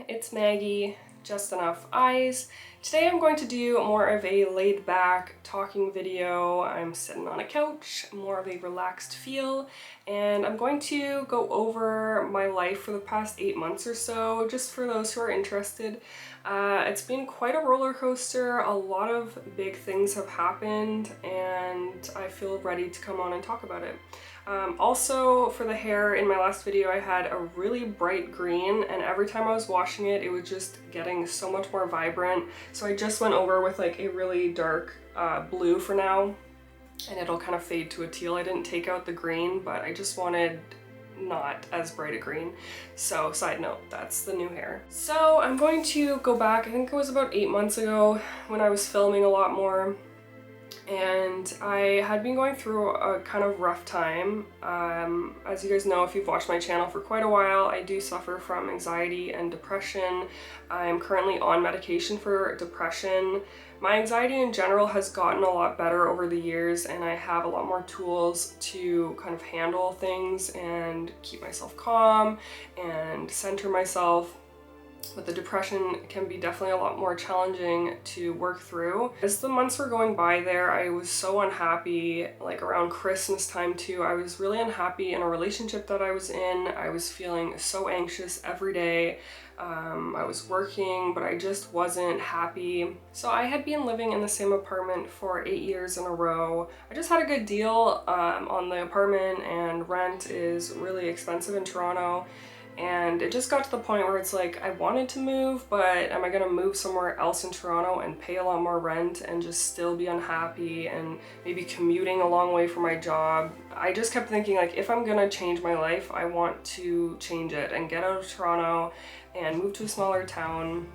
it's Maggie, Just Enough Eyes. Today I'm going to do more of a laid back talking video. I'm sitting on a couch, more of a relaxed feel, and I'm going to go over my life for the past 8 months or so, just for those who are interested. It's been quite a roller coaster. A lot of big things have happened, and I feel ready to come on and talk about it. Also, for the hair, in my last video I had a really bright green, and every time I was washing it, it was just getting so much more vibrant. So I just went over with like a really dark blue for now, and it'll kind of fade to a teal. I didn't take out the green, but I just wanted not as bright a green. So side note, that's the new hair. So I'm going to go back, I think it was about 8 months ago when I was filming a lot more. And I had been going through a kind of rough time. As you guys know, if you've watched my channel for quite a while, I do suffer from anxiety and depression. I'm currently on medication for depression. My anxiety in general has gotten a lot better over the years, and I have a lot more tools to kind of handle things and keep myself calm and center myself. But the depression can be definitely a lot more challenging to work through. As the months were going by there, I was so unhappy. Like around Christmas time too, I was really unhappy in a relationship that I was in. I was feeling so anxious every day. I was working, but I just wasn't happy. So I had been living in the same apartment for 8 years in a row. I just had a good deal on the apartment, and rent is really expensive in Toronto. And it just got to the point where it's like, I wanted to move, but am I gonna move somewhere else in Toronto and pay a lot more rent and just still be unhappy and maybe commuting a long way for my job? I just kept thinking, like, if I'm gonna change my life, I want to change it and get out of Toronto and move to a smaller town.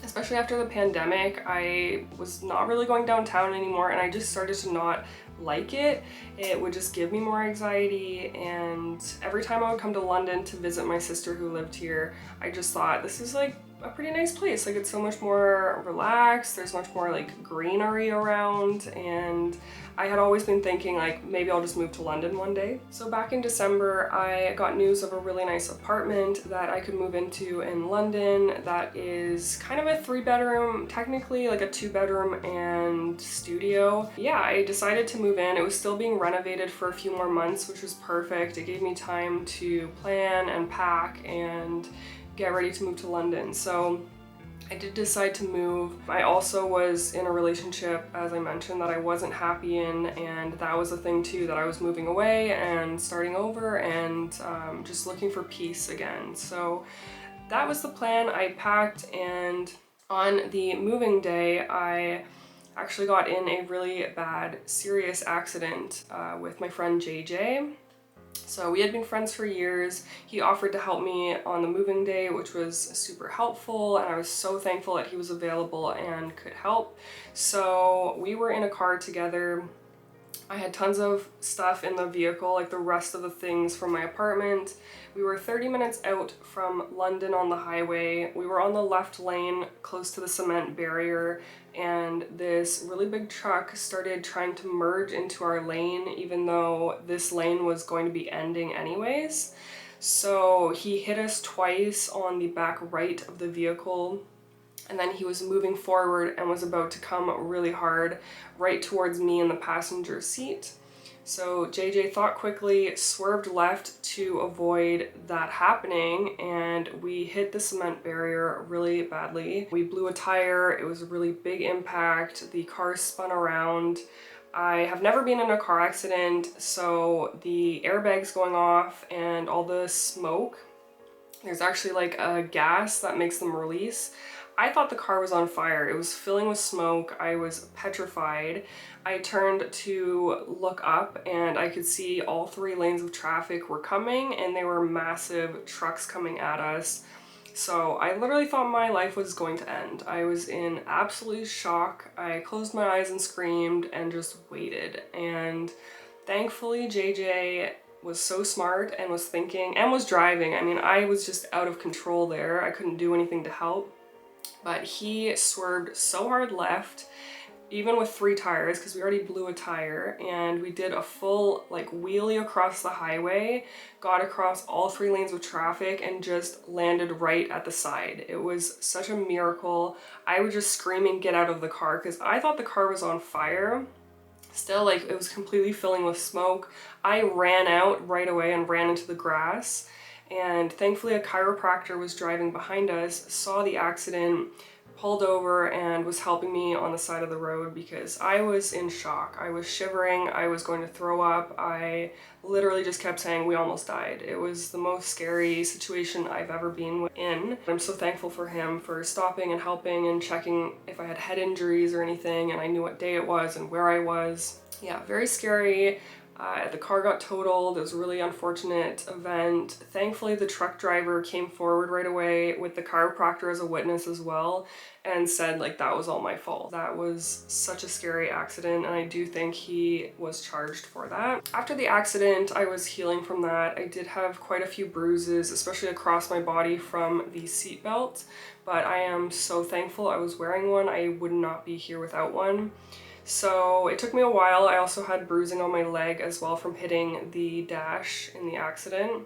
Especially after the pandemic, I was not really going downtown anymore, and I just started to not like it. It would just give me more anxiety, and every time I would come to London to visit my sister who lived here, I just thought, this is like a pretty nice place. Like, it's so much more relaxed, there's much more like greenery around, and I had always been thinking like, maybe I'll just move to London one day. So back in December, I got news of a really nice apartment that I could move into in London that is kind of a 3-bedroom, technically like a 2-bedroom and studio. Yeah, I decided to move in. It was still being renovated for a few more months, which was perfect. It gave me time to plan and pack and get ready to move to London. So I did decide to move. I also was in a relationship, as I mentioned, that I wasn't happy in, and that was a thing too, that I was moving away and starting over and just looking for peace again. So that was the plan. I packed, and on the moving day, I actually got in a really bad, serious accident with my friend JJ. So we had been friends for years. He offered to help me on the moving day, which was super helpful, and I was so thankful that he was available and could help. So we were in a car together. I had tons of stuff in the vehicle, like the rest of the things from my apartment. We were 30 minutes out from London on the highway. We were on the left lane close to the cement barrier, and this really big truck started trying to merge into our lane, even though this lane was going to be ending anyways. So he hit us twice on the back right of the vehicle, and then he was moving forward and was about to come really hard right towards me in the passenger seat. So JJ thought quickly, swerved left to avoid that happening, and we hit the cement barrier really badly. We blew a tire. It was a really big impact. The car spun around. I have never been in a car accident, so the airbags going off and all the smoke, there's actually like a gas that makes them release. I thought the car was on fire. It was filling with smoke. I was petrified. I turned to look up, and I could see all 3 lanes of traffic were coming, and they were massive trucks coming at us. So I literally thought my life was going to end. I was in absolute shock. I closed my eyes and screamed and just waited. And thankfully JJ was so smart and was thinking and was driving. I mean, I was just out of control there. I couldn't do anything to help. But he swerved so hard left, even with 3 tires, because we already blew a tire, and we did a full like wheelie across the highway, got across all 3 lanes of traffic, and just landed right at the side. It was such a miracle. I was just screaming, get out of the car, because I thought the car was on fire. Still, like, it was completely filling with smoke. I ran out right away and ran into the grass, and thankfully a chiropractor was driving behind us, saw the accident, pulled over, and was helping me on the side of the road because I was in shock. I was shivering, I was going to throw up. I literally just kept saying, we almost died. It was the most scary situation I've ever been in. I'm so thankful for him for stopping and helping and checking if I had head injuries or anything, and I knew what day it was and where I was. Yeah, very scary. The car got totaled. It was a really unfortunate event. Thankfully, the truck driver came forward right away with the chiropractor as a witness as well and said, like, that was all my fault. That was such a scary accident, and I do think he was charged for that. After the accident, I was healing from that. I did have quite a few bruises, especially across my body from the seatbelt, but I am so thankful I was wearing one. I would not be here without one. So it took me a while. I also had bruising on my leg as well from hitting the dash in the accident.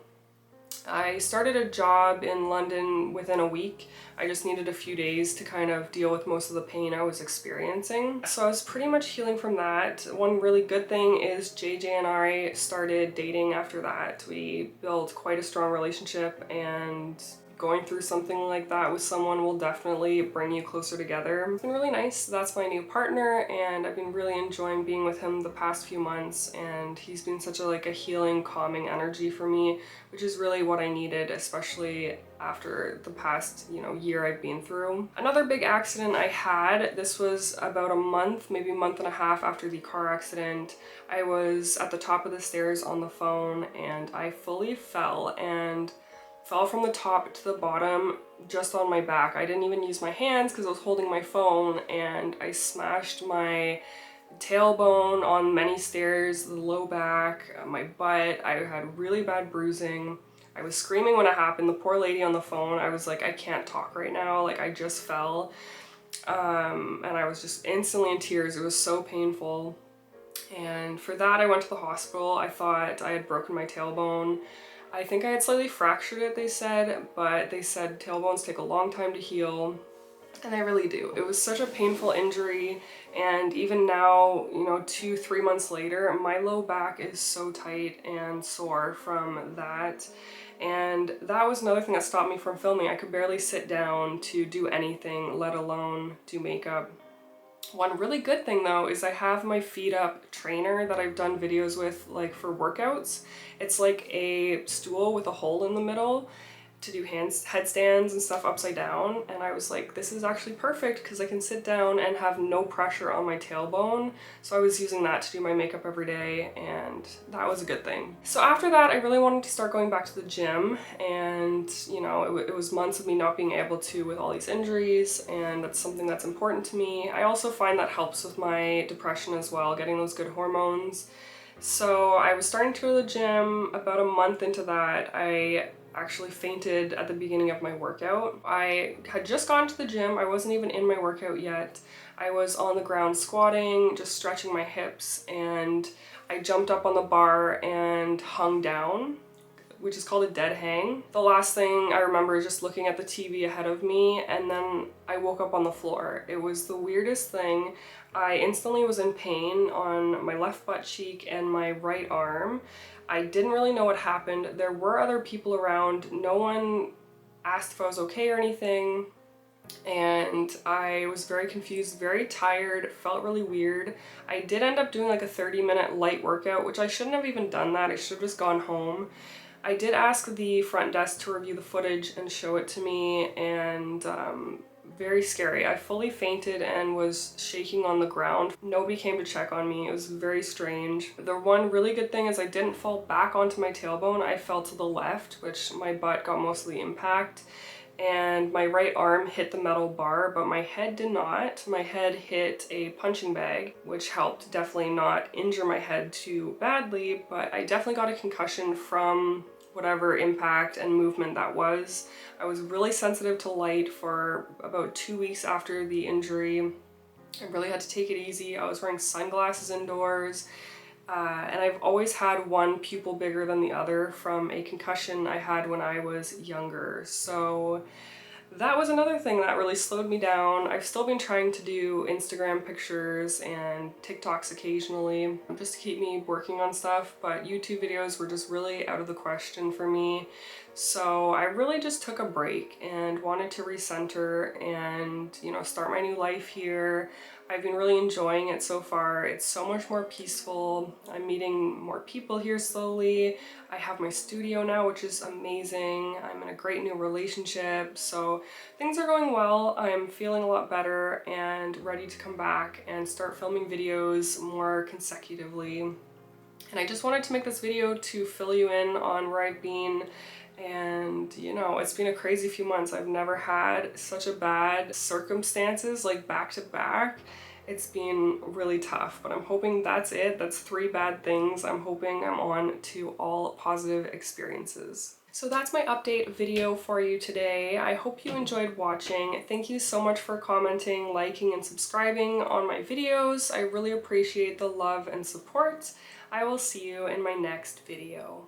I started a job in London within a week. I just needed a few days to kind of deal with most of the pain I was experiencing. So I was pretty much healing from that. One really good thing is JJ and I started dating after that. We built quite a strong relationship, and going through something like that with someone will definitely bring you closer together. It's been really nice. That's my new partner, and I've been really enjoying being with him the past few months, and he's been such a healing, calming energy for me, which is really what I needed, especially after the past, year I've been through. Another big accident I had, this was about a month, maybe a month and a half after the car accident. I was at the top of the stairs on the phone, and I fully fell from the top to the bottom just on my back. I didn't even use my hands because I was holding my phone, and I smashed my tailbone on many stairs, the low back, my butt. I had really bad bruising. I was screaming when it happened. The poor lady on the phone, I was like, I can't talk right now. Like, I just fell. And I was just instantly in tears. It was so painful. And for that, I went to the hospital. I thought I had broken my tailbone. I think I had slightly fractured it, they said, but they said tailbones take a long time to heal, and they really do. It was such a painful injury, and even now, 2-3 months later, my low back is so tight and sore from that. And that was another thing that stopped me from filming. I could barely sit down to do anything, let alone do makeup. One really good thing though is I have my feet up trainer that I've done videos with, like, for workouts. It's like a stool with a hole in the middle to do headstands and stuff upside down, and I was like, this is actually perfect because I can sit down and have no pressure on my tailbone. So I was using that to do my makeup every day, and that was a good thing. So after that, I really wanted to start going back to the gym, and it was months of me not being able to with all these injuries, and that's something that's important to me. I also find that helps with my depression as well, getting those good hormones. So I was starting to go to the gym. About a month into that, I actually fainted at the beginning of my workout. I had just gone to the gym. I wasn't even in my workout yet. I was on the ground squatting, just stretching my hips, and I jumped up on the bar and hung down, which is called a dead hang. The last thing I remember is just looking at the TV ahead of me, and then I woke up on the floor. It was the weirdest thing. I instantly was in pain on my left butt cheek and my right arm. I didn't really know what happened. There were other people around. No one asked if I was okay or anything. And I was very confused, very tired, felt really weird. I did end up doing like a 30-minute light workout, which I shouldn't have even done that. I should have just gone home. I did ask the front desk to review the footage and show it to me, and very scary. I fully fainted and was shaking on the ground. Nobody came to check on me. It was very strange. The one really good thing is I didn't fall back onto my tailbone. I fell to the left, which my butt got most of the impact, and my right arm hit the metal bar, but my head did not. My head hit a punching bag, which helped definitely not injure my head too badly, but I definitely got a concussion from whatever impact and movement that was. I was really sensitive to light for about 2 weeks after the injury. I really had to take it easy. I was wearing sunglasses indoors. And I've always had one pupil bigger than the other from a concussion I had when I was younger. So that was another thing that really slowed me down. I've still been trying to do Instagram pictures and TikToks occasionally just to keep me working on stuff, but YouTube videos were just really out of the question for me. So I really just took a break and wanted to recenter and, you know, start my new life here. I've been really enjoying it so far. It's so much more peaceful. I'm meeting more people here slowly. I have my studio now, which is amazing. I'm in a great new relationship. So things are going well. I'm feeling a lot better and ready to come back and start filming videos more consecutively. And I just wanted to make this video to fill you in on where I've been. And you know, it's been a crazy few months. I've never had such a bad circumstances like back to back. It's been really tough, but I'm hoping that's it. That's 3 bad things. I'm hoping I'm on to all positive experiences. So that's my update video for you today. I hope you enjoyed watching. Thank you so much for commenting, liking, and subscribing on my videos. I really appreciate the love and support. I will see you in my next video.